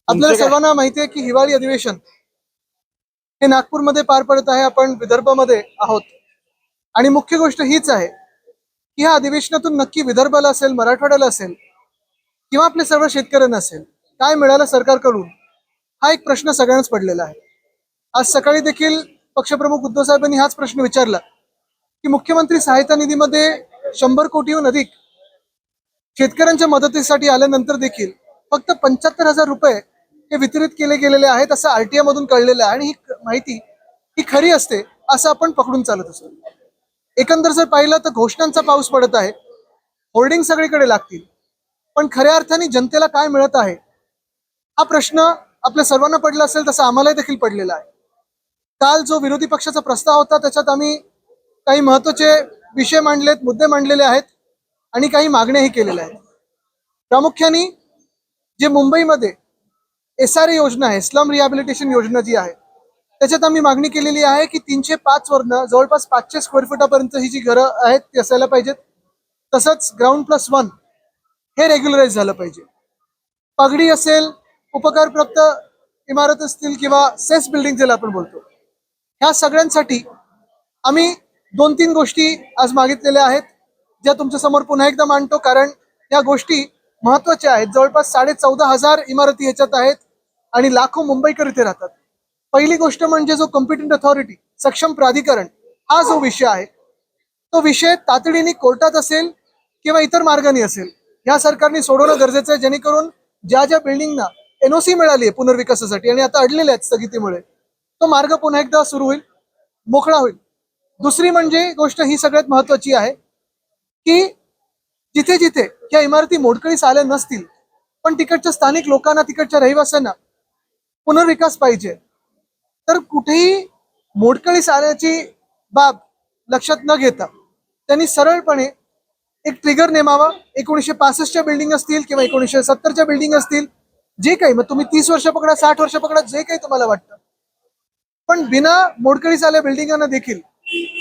आपल्याला सर्वांना माहिती आहे की हिवाळी अधिवेशन हे नागपूरमध्ये पार पडत आहे. आपण विदर्भामध्ये आहोत आणि मुख्य गोष्ट हीच आहे की ह्या अधिवेशनातून नक्की विदर्भाला असेल, मराठवाड्याला असेल किंवा आपल्या सर्व शेतकऱ्यांना असेल काय मिळालं सरकारकडून, हा एक प्रश्न सगळ्यांनाच पडलेला आहे. आज सकाळी देखील पक्षप्रमुख उद्धव साहेबांनी हाच प्रश्न विचारला की मुख्यमंत्री सहायता निधीमध्ये 100 कोटीहून अधिक शेतकऱ्यांच्या मदतीसाठी आल्यानंतर देखील फक्त 75,000 रुपये हे वितरित केले गेलेले आहेत असं आरटीआय मधून कळलेलं आहे. आणि ही माहिती ही खरी असते असं आपण पकडून चालत असतो. एकंदर जर पाहिलं तर घोषणांचा पाऊस पडत आहे, होर्डिंग सगळीकडे लागतील, पण खऱ्या अर्थाने जनतेला काय मिळत आहे हा प्रश्न आपल्या सर्वांना पडला असेल तसं आम्हालाही देखील पडलेला आहे. काल जो विरोधी पक्षाचा प्रस्ताव होता त्याच्यात आम्ही काही महत्त्वाचे विषय मांडलेत, मुद्दे मांडलेले आहेत आणि काही मागण्याही केलेल्या आहेत. प्रामुख्याने जे मुंबईमध्ये SRA योजना आहे, स्लम रिहॅबिलिटेशन योजना जी आहे, त्याच्यात आम्ही मागणी केलेली आहे की 305 वरनं जवळपास 500 स्क्वेअर फुटापर्यंत ही जी घरं आहेत ती असायला पाहिजेत. तसंच ग्राउंड+1 हे रेग्युलराइज झालं पाहिजे. पगडी असेल, उपकारप्राप्त इमारत असतील किंवा सेस बिल्डिंग ज्याला आपण बोलतो, ह्या सगळ्यांसाठी आम्ही 2-3 गोष्टी आज मागितलेल्या आहेत ज्या तुमच्या समोर पुन्हा एकदा मांडतो, कारण या गोष्टी महत्वाच्या आहेत. जवळपास 14,500 इमारती याच्यात आहेत आणि लाखो मुंबईकर इथे राहतात. पहिली गोष्ट म्हणजे जो कॉम्पिटंट अथॉरिटी, सक्षम प्राधिकरण, हा जो विषय आहे तो विषय तातडीने कोर्टात असेल किंवा इतर मार्गाने असेल या सरकारने सोडवणं गरजेचं आहे, जेणेकरून ज्या ज्या बिल्डिंगना NOC मिळाली आहे पुनर्विकासासाठी आणि आता अडलेल्या आहेत स्थगितीमुळे, तो मार्ग पुन्हा एकदा सुरू होईल, मोकळा होईल. दुसरी म्हणजे गोष्ट ही सगळ्यात महत्वाची आहे की जिथे जिथे या इमारती मोडकळीस आल्या नसतील पण तिकडच्या स्थानिक लोकांना, तिकडच्या रहिवाशांना पुनर्विकास पाहिजे, तर कुठेही मोडकळीस आल्याची बाब लक्षात न घेता त्यांनी सरळपणे एक ट्रिगर नेमावा. 1965च्या बिल्डिंग असतील किंवा 1970च्या बिल्डिंग असतील, जे काही, मग तुम्ही 30 वर्ष पकडा, 60 वर्ष पकडा, जे काही तुम्हाला वाटतं, पण बिना मोडकळीस आल्या बिल्डिंगांना देखील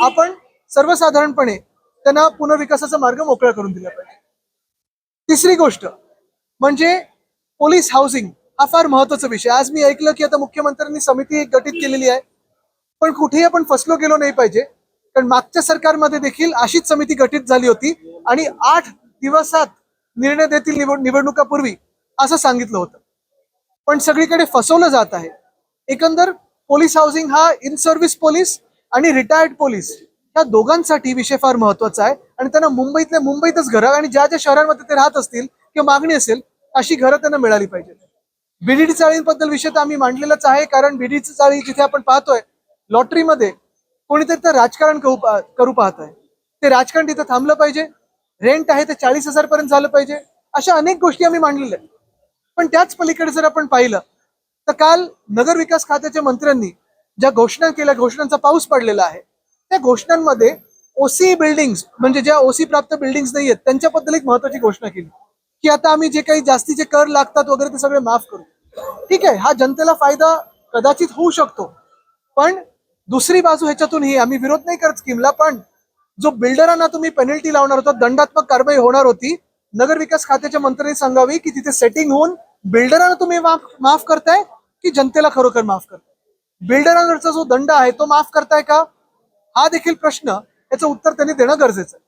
आपण सर्वसाधारणपणे त्यांना पुनर्विकासाचा मार्ग मोकळा करून दिला पाहिजे. तिसरी गोष्ट म्हणजे पोलीस हाऊसिंग, हा फार महत्वाचा विषय. आज मी ऐकलं की आता मुख्यमंत्र्यांनी समिती गठीत केलेली आहे, पण कुठेही आपण फसलो गेलो नाही पाहिजे, कारण मागच्या सरकारमध्ये देखील अशीच समिती गठीत झाली होती आणि 8 दिवसात निर्णय देतील निवडणुकापूर्वी असं सांगितलं होतं, पण सगळीकडे फसवलं जात आहे. एकंदर पोलीस हाऊसिंग हा इन सर्व्हिस पोलीस आणि रिटायर्ड पोलीस या दोघांसाठी विषय फार महत्वाचा आहे आणि त्यांना मुंबईतल्या मुंबईतच घरं आणि ज्या ज्या शहरांमध्ये ते राहत असतील किंवा मागणी असेल अशी घरं त्यांना मिळाली पाहिजे. BDD चाळींबद्दल विषय तर आम्ही मांडलेलाच आहे, कारण BDD चाळी जिथे आपण पाहतोय लॉटरीमध्ये कोणीतरी तर राजकारण करू पाहत आहे, ते राजकारण तिथे थांबलं पाहिजे. रेंट आहे ते 40,000 पर्यंत झालं पाहिजे. अशा अनेक गोष्टी आम्ही मांडलेल्या आहेत. पण त्याच पलीकडे जर आपण पाहिलं तर काल नगर विकास खात्याच्या मंत्र्यांनी ज्या घोषणा केल्या, घोषणांचा पाऊस पडलेला आहे, त्या घोषणांमध्ये OC बिल्डिंग्स म्हणजे ज्या OC प्राप्त बिल्डिंग्स नाही आहेत त्यांच्याबद्दल एक महत्वाची घोषणा केली की आता आम्ही जे काही जास्तीचे कर लागतात वगैरे ते सगळे माफ करू. ठीक आहे, हा जनतेला फायदा कदाचित होऊ शकतो, पण दुसरी बाजू ह्याच्यातून ही, आम्ही विरोध नाही करत स्कीमला, पण जो बिल्डरांना तुम्ही पेनल्टी लावणार होता, दंडात्मक कारवाई होणार होती, नगर विकास खात्याच्या मंत्र्यांनी सांगावी की तिथे सेटिंग होऊन बिल्डरांना तुम्ही माफ करताय की जनतेला खरोखर माफ करताय. बिल्डरांवरचा जो दंड आहे तो माफ करताय का, हा देखील प्रश्न, याचं उत्तर त्यांनी देणं गरजेचं आहे.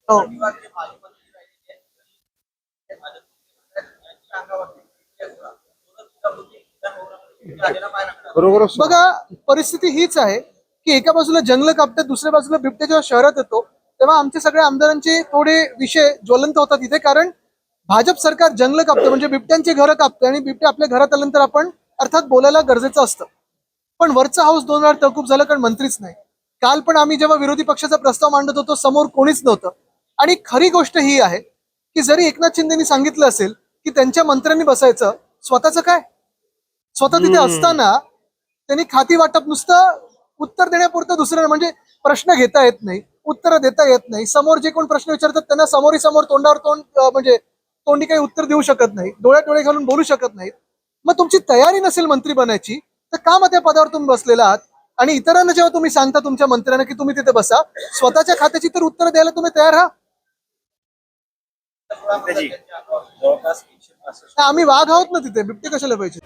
हो, बरोबर. बघा परिस्थिती हीच आहे की एका बाजूला जंगल कापतात, दुसऱ्या बाजूला बिबट्या जेव्हा शहरात येतो तेव्हा आमच्या सगळ्या आमदारांचे थोडे विषय ज्वलंत होतात इथे, कारण भाजप सरकार जंगल कापतं म्हणजे बिबट्यांची घरं कापते आणि बिबटे आपल्या घरात आल्यानंतर आपण अर्थात बोलायला गरजेचं असतं, पण वरचा हाऊस 2 वेळा तहकूब झालं कारण मंत्रीच नाही. काल पण आम्ही जेव्हा विरोधी पक्षाचा प्रस्ताव मांडत होतो समोर कोणीच नव्हतं. आणि खरी गोष्ट ही आहे की जरी एकनाथ शिंदेनी सांगितलं असेल की त्यांच्या मंत्र्यांनी बसायचं, स्वतःचं काय, स्वतः तिथे असताना त्यांनी खाती वाटप नुसतं उत्तर देण्यापुरतं, दुसरं म्हणजे प्रश्न घेता येत नाही, उत्तर देता येत नाही, समोर जे कोण प्रश्न विचारतात त्यांना समोरी समोर तोंडावर तोंड म्हणजे तोंडी काही उत्तर देऊ शकत नाही, डोळ्यात डोळे घालून बोलू शकत नाहीत. मग तुमची तयारी नसेल मंत्री बनायची तर का मग त्या पदावर तुम्ही बसलेला आहात. आणि इतरांना जेव्हा तुम्ही सांगता तुमच्या मंत्र्यांना की तुम्ही तिथे बसा, स्वतःच्या खात्याची तर उत्तर द्यायला तुम्ही तयार राहा. जवळपास 165 आम्ही वाघ आहोत ना तिथे, बिबटे कशाला पाहिजे.